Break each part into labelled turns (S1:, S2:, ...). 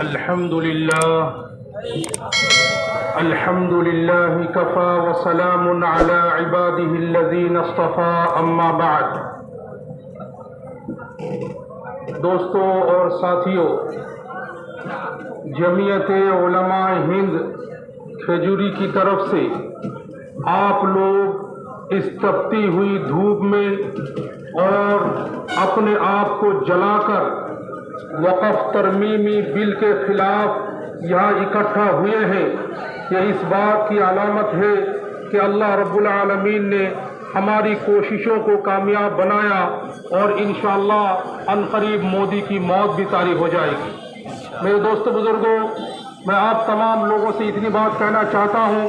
S1: الحمد لله كفى وسلام على عباده الذين اصطفى اما بعد۔ دوستوں اور ساتھیوں، جمعیت علماء ہند کھجوری کی طرف سے آپ لوگ اس تپتی ہوئی دھوپ میں اور اپنے آپ کو جلا کر وقف ترمیمی بل کے خلاف یہاں اکٹھا ہوئے ہیں، یہ اس بات کی علامت ہے کہ اللہ رب العالمین نے ہماری کوششوں کو کامیاب بنایا اور انشاءاللہ عنقریب مودی کی موت بھی طاری ہو جائے گی۔ میرے دوستو بزرگوں، میں آپ تمام لوگوں سے اتنی بات کہنا چاہتا ہوں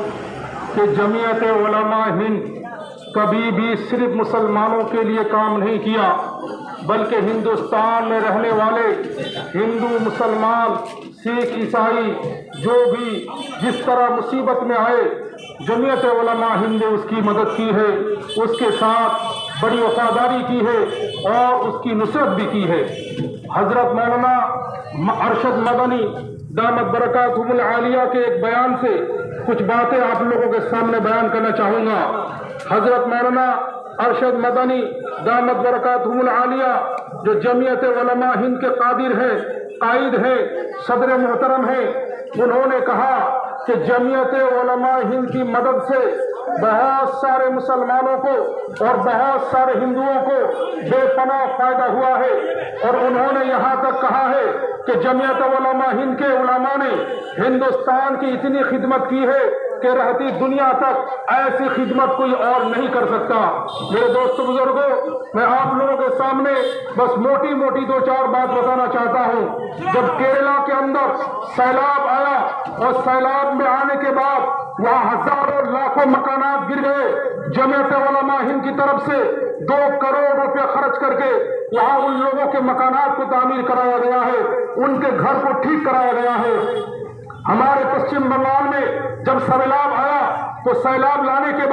S1: کہ جمعیت علماء ہند کبھی بھی صرف مسلمانوں کے لیے کام نہیں کیا، بلکہ ہندوستان میں رہنے والے ہندو، مسلمان، سکھ، عیسائی جو بھی جس طرح مصیبت میں آئے، جمعیت علماء ہند نے اس کی مدد کی ہے، اس کے ساتھ بڑی وفاداری کی ہے اور اس کی نصرت بھی کی ہے۔ حضرت مولانا ارشد مدنی دامت برکاتہم العالیہ کے ایک بیان سے کچھ باتیں آپ لوگوں کے سامنے بیان کرنا چاہوں گا۔ حضرت مولانا ارشد مدنی دامت برکاتہم العالیہ جو جمعیت علماء ہند کے قادر ہیں، قائد ہیں، صدر محترم ہیں، انہوں نے کہا کہ جمعیت علماء ہند کی مدد سے بہت سارے مسلمانوں کو اور بہت سارے ہندوؤں کو بے پناہ فائدہ ہوا ہے، اور انہوں نے یہاں تک کہا ہے کہ جمعیت علماء ہند کے علماء نے ہندوستان کی اتنی خدمت کی ہے کہ رہتی دنیا تک ایسی خدمت کوئی اور نہیں کر سکتا۔ میرے دوستو بزرگوں، میں آپ لوگوں کے سامنے بس موٹی موٹی دو چار بات بتانا چاہتا ہوں۔ جب کیرلا کے اندر سیلاب آیا اور سیلاب میں آنے کے بعد وہاں ہزاروں لاکھوں مکانات گر گئے، جمعیت علماء ہند کی طرف سے 2 کروڑ روپے خرچ کر کے وہاں ان لوگوں کے مکانات کو تعمیر کرایا گیا ہے، ان کے گھر کو ٹھیک کرایا گیا ہے۔ ہمارے پشچم بنگال میں جب سیلاب آیا تو سیلاب آنے کے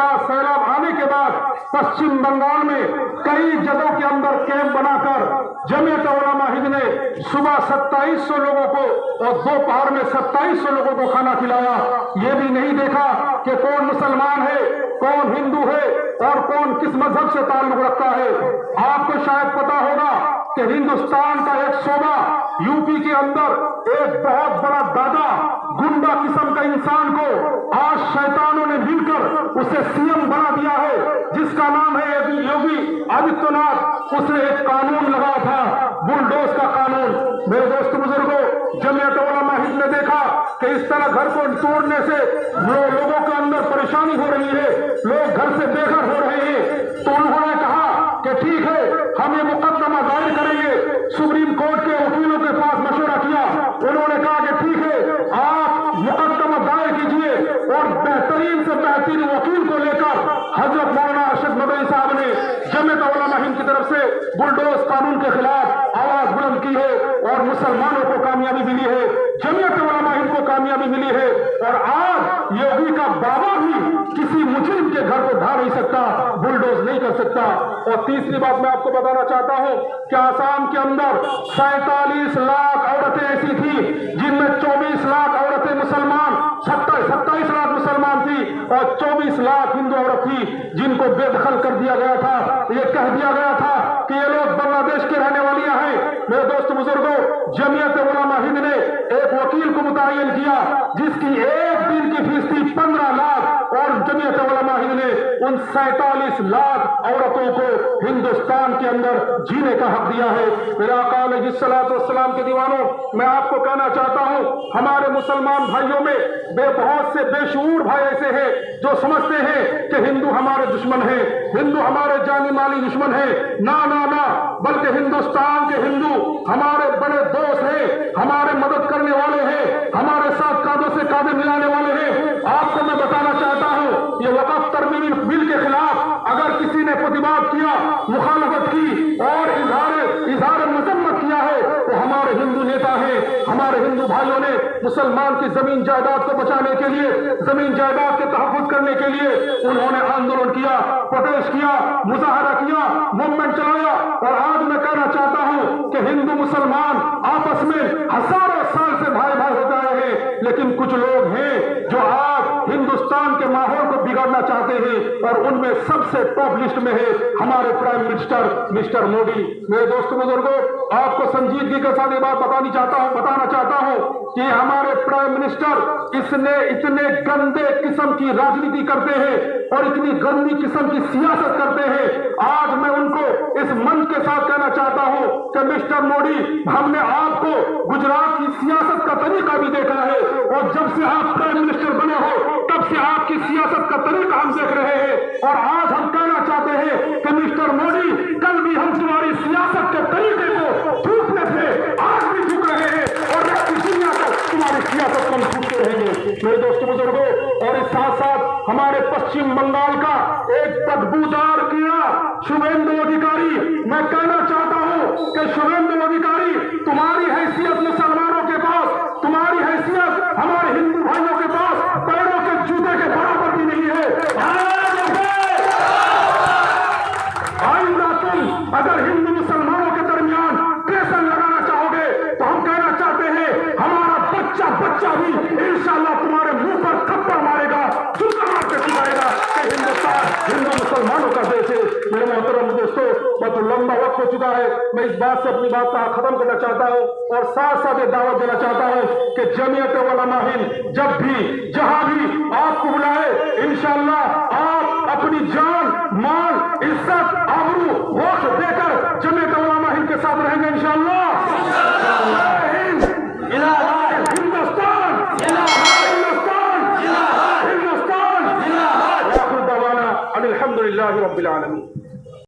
S1: بعد پشچم بنگال میں کئی جگہوں کے اندر کیمپ بنا کر جمعیت علماء ہند نے صبح 2700 لوگوں کو اور دوپہر میں 2700 لوگوں کو کھانا کھلایا۔ یہ بھی نہیں دیکھا کہ کون مسلمان ہے، کون ہندو ہے اور کون کس مذہب سے تعلق رکھتا ہے۔ آپ کو شاید پتا ہوگا کہ ہندوستان کا ایک صوبہ یو پی کے اندر ایک بہت بڑا دادا گنڈا قسم کا انسان کو آج شیطانوں نے مل کر اسے سی ایم بنا دیا ہے، جس کا نام ہے یوگی آدتیہ ناتھ۔ اس نے ایک قانون لگا تھا، بلڈوز کا قانون۔ میرے دوست بزرگوں، جمعیت علماء ہند نے دیکھا کہ اس طرح گھر کو توڑنے سے لوگوں کے اندر پریشانی ہو رہی ہے، لوگ گھر سے بے گھر ہو رہے ہیں، تو انہوں نے کہا کہ ٹھیک ہے، ہم یہ مقدمہ دائر کریں گے۔ سپریم کورٹ کے وکیلوں کے پاس مشورہ کیا، انہوں نے کہا کہ ٹھیک ہے، آپ مقدمہ دائر کیجئے، اور بہترین سے بہترین وکیل کو لے کر حضرت مولانا ارشد مدنی صاحب نے جمعیت علماء ہند کی طرف سے بلڈوز قانون کے خلاف آواز بلند کی ہے اور مسلمانوں کو کامیابی ملی ہے، جمعیت علماء ہند کو کامیابی ملی ہے، اور آج یوگی کا بابا بھی کسی مجرم کے گھر کو ڈھا نہیں سکتا، بلڈوز نہیں کر سکتا۔ اور تیسری بات میں آپ کو بتانا چاہتا ہوں کہ آسام کے اندر 47 لاکھ عورتیں ایسی تھی جن میں 24 لاکھ عورتیں مسلمان، 27 لاکھ مسلمان تھی اور 24 لاکھ ہندو عورت تھی جن کو بے دخل کر دیا گیا تھا۔ یہ کہہ دیا گیا تھا کہ یہ لوگ بنگلہ دیش کے رہنے والیاں ہیں۔ میرے دوست بزرگوں، جمعیت علماء ہند نے ایک وکیل کو متعین کیا جس کی ایک دن کی فیس تھی 15 لاکھ، اور جمعیت علماء ہند نے ان 47 لاکھ عورتوں کو ہندوستان کے اندر جینے کا حق دیا ہے۔ میرے آقا علیہ الصلوۃ والسلام کے دیوانوں، میں آپ کو کہنا چاہتا ہوں، ہمارے مسلمان بھائیوں میں بہت سے بے شعور بھائی ایسے ہیں جو سمجھتے ہیں کہ ہندو ہمارے دشمن ہیں، ہندو ہمارے جانی مالی دشمن ہیں۔ نہ نہ نہ، بلکہ ہندوستان کے ہندو ہمارے بڑے دوست ہیں، ہمارے مدد کرنے والے ہیں، ہمارے ساتھ کاندھوں سے کاندھے ملانے والے ہیں۔ آپ کو میں بتانا چاہتا ہوں، یہ وقف ترمیمی بل کے خلاف اگر کسی نے پرتباد کیا، مخالفت کی اور اظہار مذمت کیا ہے، تو ہمارے ہندو نیتا ہیں، ہمارے ہندو بھائیوں نے مسلمان کی زمین جائیداد کو بچانے کے لیے، زمین جائیداد کے تحفظ کرنے کے لیے انہوں نے آندولن کیا، پروٹیسٹ کیا، مظاہرہ کیا، موومنٹ چلایا۔ اور آج میں کہنا چاہتا ہوں کہ ہندو مسلمان آپس میں ہزاروں سال سے بھائی اور ان میں سب سے ٹاپ لسٹ میں ہے ہمارے پرائم منسٹر مسٹر موڈی۔ میرے دوستوں بزرگوں، آپ کو سنجیدگی کے ساتھ یہ بات بتانا چاہتا ہوں کہ ہمارے پرائم منسٹر اتنے گندے قسم کی راجنیتی کرتے ہیں اور اتنی گندی قسم کی سیاست کرتے ہیں۔ آج میں ان کو اس من کے ساتھ کہنا چاہتا ہوں کہ مسٹر موڈی، ہم نے آپ کو گجرات کی سیاست کا طریقہ بھی دیکھا ہے، اور جب سے آپ پرائم منسٹر بنے ہو تب سے آپ کی سیاست کا طریقہ ہم دیکھ رہے ہیں، اور آج ہم کہنا چاہتے ہیں کہ مسٹر موڈی، کل بھی ہم تمہاری سیاست کے طریقے کو تھوکنے تھے، آج بھی تھوک رہے ہیں، اور کسی دنیا تک تمہاری سیاست کو ہم تھوکتے رہیں گے۔ میرے دوستوں بزرگوں، اور اس ساتھ ساتھ ہمارے پشچم بنگال کا ایک بدبودار کیڑا شویندو ادھیکاری، میں کہنا چاہتا ہوں کہ شویندو ادھیکاری، تمہاری حیثیت مسلمانوں کے پاس، تمہاری حیثیت ہمارے ہندو بھائیوں کے پاس پیروں کے جوتے کے برابر بھی نہیں ہے۔ آئندہ تم اگر ہندو مسلمانوں کے درمیان ٹیشن لگانا چاہو گے تو ہم کہنا چاہتے ہیں ہمارا بچہ بھی انشاءاللہ تمہارے منہ پر تھپڑ مارے گا، جوتا مار کے سکھائے گا کہ ہندوستان ہندو مسلمانوں کا دیش ہے۔ میرے محترم دوستوں، بہت لمبا وقت ہو چکا ہے، میں اس بات سے اپنی بات کا ختم کرنا چاہتا ہوں اور ساتھ ساتھ یہ دعوت دینا چاہتا ہوں کہ جمعیت علماء ہند جب بھی جہاں بھی آپ کو بلائے، انشاءاللہ آپ اپنی جان، مال، عزت، آبرو، وقت دے کر